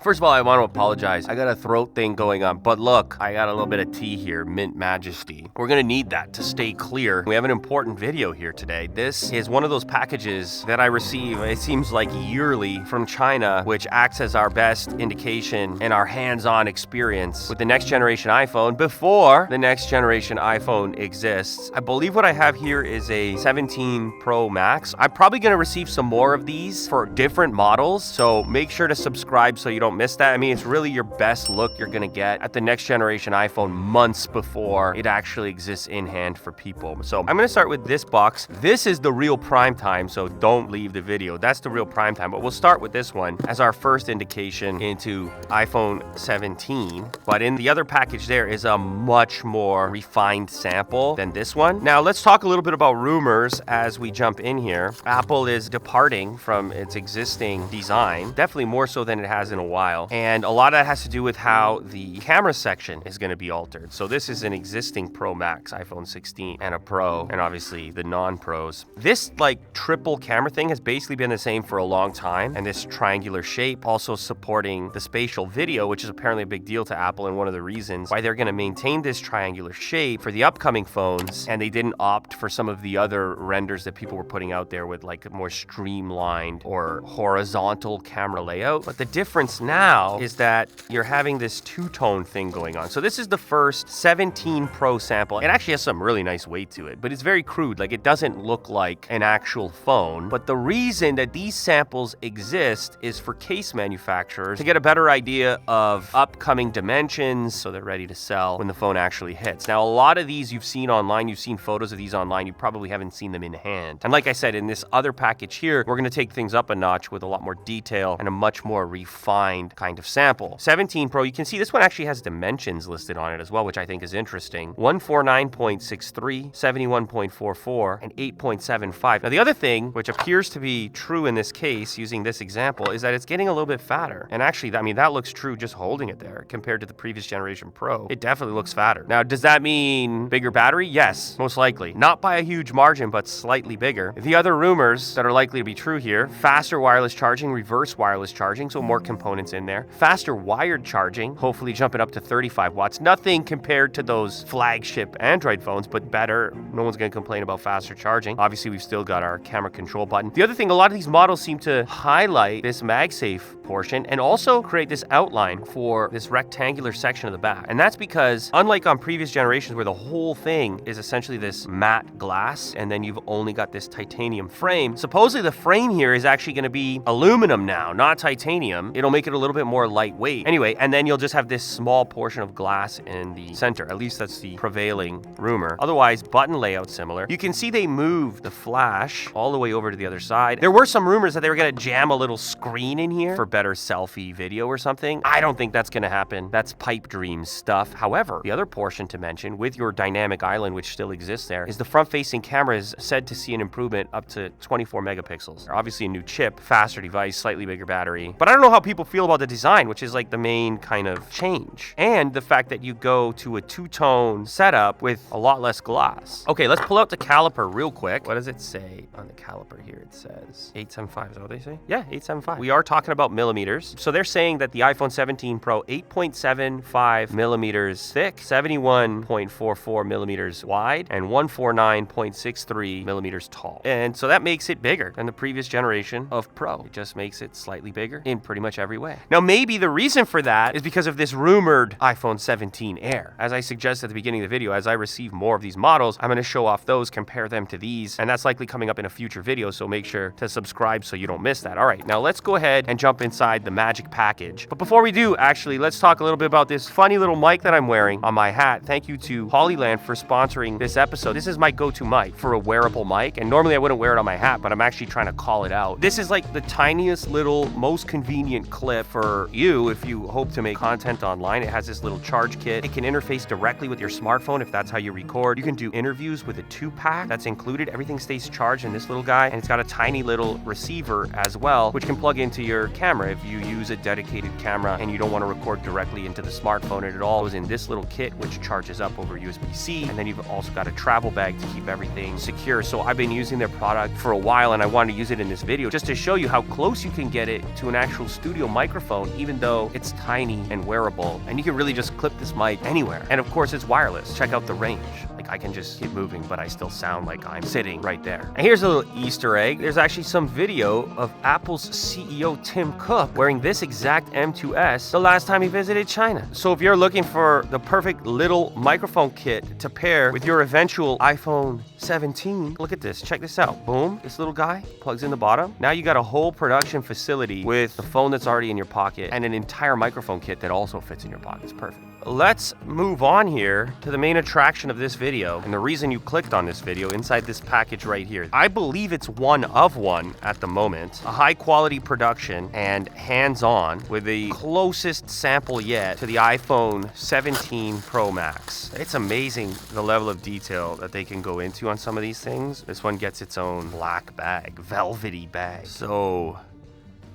First of all, I want to apologize. I got a throat thing going on, but look, I got a little bit of tea here, Mint Majesty. We're gonna need that to stay clear. We have an important video here today. This is one of those packages that I receive, it seems like yearly, from China, which acts as our best indication and our hands-on experience with the next generation iPhone before the next generation iPhone exists. I believe what I have here is a 17 Pro Max. I'm probably gonna receive some more of these for different models, so make sure to subscribe so you don't miss that. I mean, it's really your best look you're gonna get at the next generation iPhone months before it actually exists in hand for people. So I'm gonna start with this box. This is the real prime time, so don't leave the video. That's the real prime time, but we'll start with this one as our first indication into iPhone 17. But in the other package there is a much more refined sample than this one. Now let's talk a little bit about rumors as we jump in here. Apple is departing from its existing design, definitely more so than it has in a while. And a lot of that has to do with how the camera section is going to be altered. So this is an existing Pro Max, iPhone 16, and a Pro, and obviously the non-Pros. This like triple camera thing has basically been the same for a long time. And this triangular shape also supporting the spatial video, which is apparently a big deal to Apple and one of the reasons why they're going to maintain this triangular shape for the upcoming phones. And they didn't opt for some of the other renders that people were putting out there with like a more streamlined or horizontal camera layout. But the difference now is that you're having this two-tone thing going on. So this is the first 17 Pro sample. It actually has some really nice weight to it, but it's very crude. Like it doesn't look like an actual phone. But the reason that these samples exist is for case manufacturers to get a better idea of upcoming dimensions so they're ready to sell when the phone actually hits. Now, a lot of these you've seen online, you've seen photos of these online, you probably haven't seen them in hand. And like I said, in this other package here, we're gonna take things up a notch with a lot more detail and a much more refined kind of sample. 17 Pro, you can see this one actually has dimensions listed on it as well, which I think is interesting. 149.63, 71.44, and 8.75. Now the other thing, which appears to be true in this case, using this example, is that it's getting a little bit fatter. And actually, I mean, that looks true just holding it there compared to the previous generation Pro. It definitely looks fatter. Now, does that mean bigger battery? Yes, most likely. Not by a huge margin, but slightly bigger. The other rumors that are likely to be true here, faster wireless charging, reverse wireless charging, so more components in there. Faster wired charging, hopefully jumping up to 35 watts. Nothing compared to those flagship Android phones, but better. No one's going to complain about faster charging. Obviously, we've still got our camera control button. The other thing, a lot of these models seem to highlight this MagSafe portion and also create this outline for this rectangular section of the back. And that's because, unlike on previous generations where the whole thing is essentially this matte glass and then you've only got this titanium frame, supposedly the frame here is actually going to be aluminum now, not titanium. It'll make it a little bit more lightweight. Anyway, and then you'll just have this small portion of glass in the center. At least that's the prevailing rumor. Otherwise, button layout similar. You can see they moved the flash all the way over to the other side. There were some rumors that they were going to jam a little screen in here for better selfie video or something. I don't think that's going to happen. That's pipe dream stuff. However, the other portion to mention with your dynamic island, which still exists there, is the front-facing camera is said to see an improvement up to 24 megapixels. Obviously a new chip, faster device, slightly bigger battery. But I don't know how people feel about the design, which is like the main kind of change. And the fact that you go to a two-tone setup with a lot less glass. Okay, let's pull out the caliper real quick. What does it say on the caliper here? It says 875, is that what they say? Yeah, 875. We are talking about millimeters. So they're saying that the iPhone 17 Pro, 8.75 millimeters thick, 71.44 millimeters wide, and 149.63 millimeters tall. And so that makes it bigger than the previous generation of Pro. It just makes it slightly bigger in pretty much every way. Now, maybe the reason for that is because of this rumored iPhone 17 Air. As I suggested at the beginning of the video, as I receive more of these models, I'm going to show off those, compare them to these, and that's likely coming up in a future video, so make sure to subscribe so you don't miss that. All right, now let's go ahead and jump inside the magic package. But before we do, actually, let's talk a little bit about this funny little mic that I'm wearing on my hat. Thank you to Hollyland for sponsoring this episode. This is my go-to mic for a wearable mic, and normally I wouldn't wear it on my hat, but I'm actually trying to call it out. This is like the tiniest little, most convenient clip for you if you hope to make content online. It has this little charge kit. It can interface directly with your smartphone if that's how you record. You can do interviews with a 2-pack that's included. Everything stays charged in this little guy, and it's got a tiny little receiver as well, which can plug into your camera if you use a dedicated camera and you don't want to record directly into the smartphone. And it all goes in this little kit, which charges up over USB-C, and then you've also got a travel bag to keep everything secure. So I've been using their product for a while, and I wanted to use it in this video just to show you how close you can get it to an actual studio microphone microphone, even though it's tiny and wearable, and you can really just clip this mic anywhere. And of course, it's wireless. Check out the range. Like, I can just keep moving, but I still sound like I'm sitting right there. And here's a little Easter egg. There's actually some video of Apple's CEO Tim Cook wearing this exact M2S the last time he visited China. So if you're looking for the perfect little microphone kit to pair with your eventual iPhone 17, look at this. Check this out. Boom. This little guy plugs in the bottom. Now you got a whole production facility with the phone that's already in your pocket and an entire microphone kit that also fits in your pocket. It's perfect. Let's move on here to the main attraction of this video, and the reason you clicked on this video inside this package right here. I believe it's one of one at the moment. A high quality production and hands-on with the closest sample yet to the iPhone 17 Pro Max. It's amazing the level of detail that they can go into on some of these things. This one gets its own black bag, velvety bag. So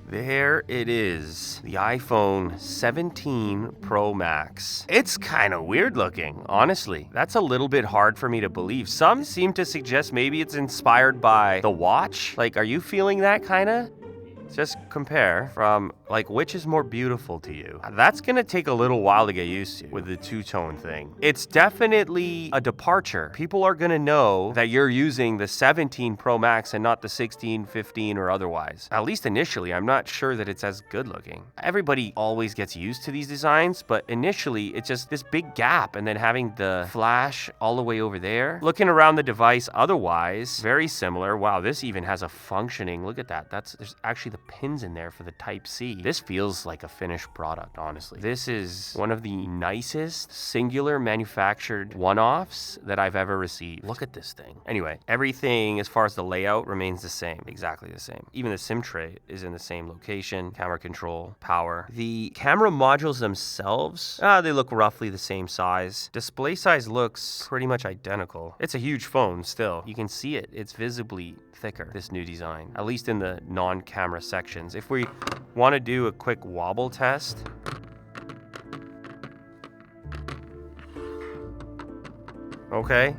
there it is, the iPhone 17 Pro Max. It's kind of weird looking, honestly. That's a little bit hard for me to believe. Some seem to suggest maybe it's inspired by the watch. Like, are you feeling that kind of? Just compare from, like, which is more beautiful to you. That's gonna take a little while to get used to with the two-tone thing. It's definitely a departure. People are gonna know that you're using the 17 Pro Max and not the 16, 15, or otherwise. At least initially, I'm not sure that it's as good looking. Everybody always gets used to these designs, but initially, it's just this big gap, and then having the flash all the way over there. Looking around the device otherwise, very similar. Wow, this even has a functioning, look at that. There's actually the pins in there for the Type-C. This feels like a finished product, honestly. This is one of the nicest singular manufactured one-offs that I've ever received. Look at this thing. Anyway, everything as far as the layout remains the same, exactly the same. Even the SIM tray is in the same location, camera control, power. The camera modules themselves, they look roughly the same size. Display size looks pretty much identical. It's a huge phone still. You can see it. It's visibly thicker, this new design, at least in the non-camera sections. If we want to do a quick wobble test, okay,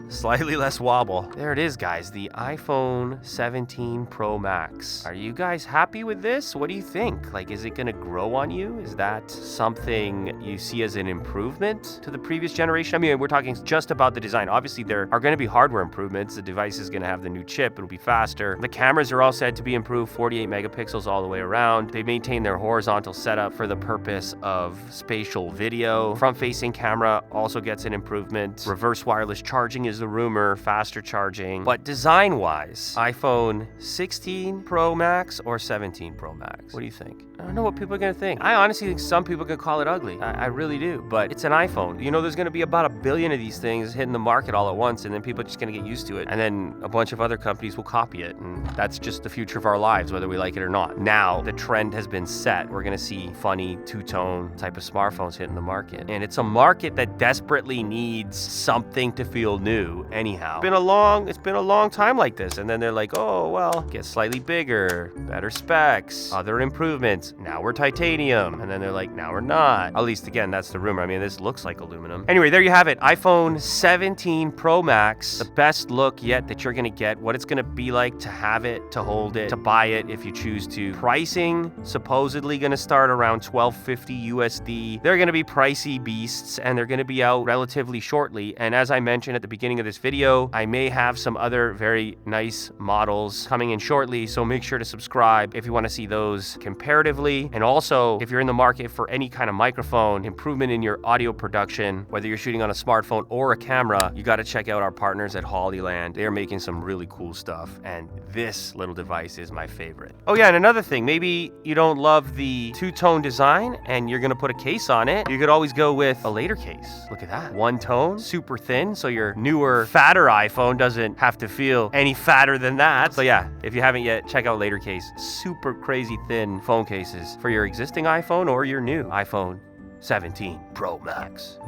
slightly less wobble. There it is, guys, the iPhone 17 Pro Max. Are you guys happy with this? What do you think? Like, is it gonna grow on you? Is that something you see as an improvement to the previous generation? I mean, we're talking just about the design. Obviously, there are gonna be hardware improvements. The device is gonna have the new chip. It'll be faster. The cameras are all said to be improved, 48 megapixels all the way around. They maintain their horizontal setup for the purpose of spatial video. Front-facing camera also gets an improvement. Reverse wireless charging is the rumor, faster charging. But design-wise, iPhone 16 Pro Max or 17 Pro Max? What do you think? I don't know what people are gonna think. I honestly think some people could call it ugly. I really do, but it's an iPhone. You know, there's gonna be about 1 billion of these things hitting the market all at once, and then people are just gonna get used to it. And then a bunch of other companies will copy it, and that's just the future of our lives, whether we like it or not. Now, the trend has been set. We're gonna see funny two-tone type of smartphones hitting the market. And it's a market that desperately needs something to feel new. Anyhow, it's been a long time like this, and then they're like, oh well, get slightly bigger, better specs, other improvements. Now we're titanium, and then they're like, now we're not. At least again, that's the rumor. I mean, this looks like aluminum. Anyway, there you have it, iPhone 17 Pro Max, the best look yet that you're gonna get. What it's gonna be like to have it, to hold it, to buy it if you choose to. Pricing supposedly gonna start around $12.50 USD. They're gonna be pricey beasts, and they're gonna be out relatively shortly. And as I mentioned at the beginning of this video, I may have some other very nice models coming in shortly, so make sure to subscribe if you want to see those comparatively. And also, if you're in the market for any kind of microphone, improvement in your audio production, whether you're shooting on a smartphone or a camera, you got to check out our partners at Hollyland. They're making some really cool stuff, and this little device is my favorite. Oh yeah, and another thing, maybe you don't love the two-tone design and you're gonna put a case on it. You could always go with a Latercase. Look at that, one tone, super thin, so your newer, fatter iPhone doesn't have to feel any fatter than that. So yeah, if you haven't yet, check out Latercase. Super crazy thin phone cases for your existing iPhone or your new iPhone 17 Pro Max.